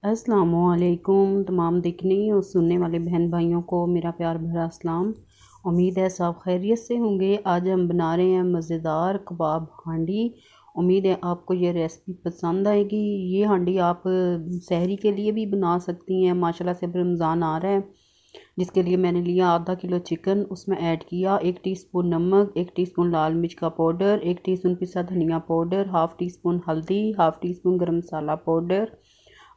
अस्सलामुअलैकुम तमाम देखने और सुनने वाले बहन भाइयों को मेरा प्यार भरा सलाम। उम्मीद है सब खैरियत से होंगे। आज हम बना रहे हैं मज़ेदार कबाब हांडी। उम्मीद है आपको ये रेसिपी पसंद आएगी। ये हांडी आप सहरी के लिए भी बना सकती हैं। माशाल्लाह से अब रमज़ान आ रहा है, जिसके लिए मैंने लिया आधा किलो चिकन। उसमें ऐड किया 1 टीस्पून नमक, 1 टीस्पून लाल मिर्च का पाउडर, 1 टीस्पून पिसा धनिया पाउडर, हाफ़ टी स्पून हल्दी, हाफ़ टी स्पून गर्म मसाला पाउडर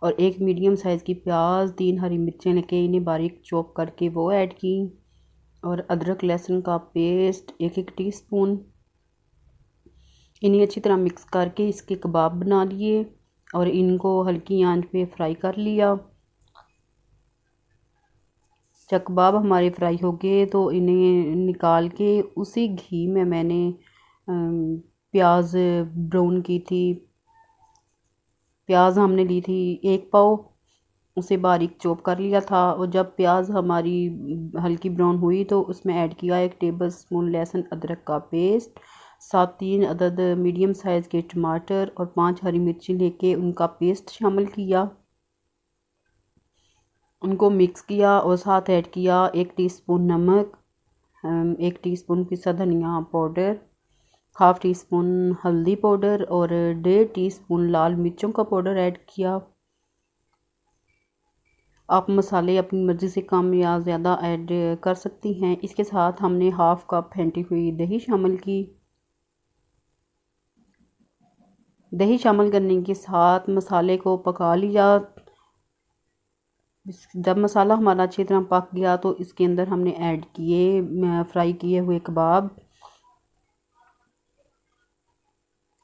और एक मीडियम साइज़ की प्याज, 3 हरी मिर्चें लेके इन्हें बारीक चॉप करके वो ऐड की और अदरक लहसुन का पेस्ट 1-1 टीस्पून। इन्हें अच्छी तरह मिक्स करके इसके कबाब बना लिए और इनको हल्की आंच पे फ्राई कर लिया। जब कबाब हमारे फ्राई हो गए तो इन्हें निकाल के उसी घी में मैंने प्याज ब्राउन की थी। प्याज हमने ली थी 1 पाव, उसे बारीक चॉप कर लिया था और जब प्याज हमारी हल्की ब्राउन हुई तो उसमें ऐड किया 1 टेबल स्पून लहसुन अदरक का पेस्ट, साथ 3 अदद मीडियम साइज़ के टमाटर और 5 हरी मिर्ची लेके उनका पेस्ट शामिल किया। उनको मिक्स किया और साथ ऐड किया 1 टीस्पून नमक, 1 टीस्पून पिसा धनिया पाउडर, हाफ़ टी स्पून हल्दी पाउडर और 1.5 टीस्पून लाल मिर्चों का पाउडर ऐड किया। आप मसाले अपनी मर्ज़ी से कम या ज़्यादा ऐड कर सकती हैं। इसके साथ हमने हाफ़ कप फेंटी हुई दही शामिल की। दही शामिल करने के साथ मसाले को पका लिया। जब मसाला हमारा अच्छी तरह पक गया तो इसके अंदर हमने ऐड किए फ्राई किए हुए कबाब।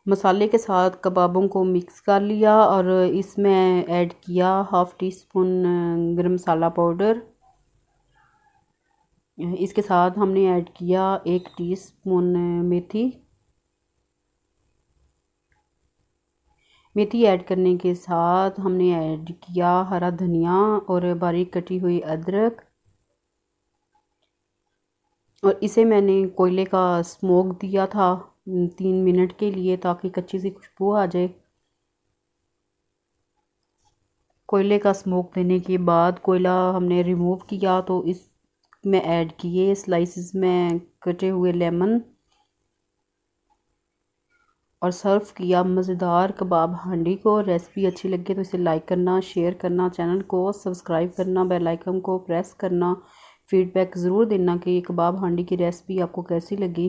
मसाले के साथ कबाबों को मिक्स कर लिया और इसमें ऐड किया हाफ़ टी स्पून गरम मसाला पाउडर। इसके साथ हमने ऐड किया 1 टीस्पून मेथी ऐड करने के साथ हमने ऐड किया हरा धनिया और बारीक कटी हुई अदरक और इसे मैंने कोयले का स्मोक दिया था 3 मिनट के लिए, ताकि कच्ची सी खुशबू आ जाए। कोयले का स्मोक देने के बाद कोयला हमने रिमूव किया तो इसमें ऐड किए स्लाइसिस में कटे हुए लेमन और सर्व किया मज़ेदार कबाब हांडी को। रेसिपी अच्छी लगे तो इसे लाइक करना, शेयर करना, चैनल को सब्सक्राइब करना, बेल आइकन को प्रेस करना। फीडबैक ज़रूर देना कि ये कबाब हांडी की रेसिपी आपको कैसी लगी।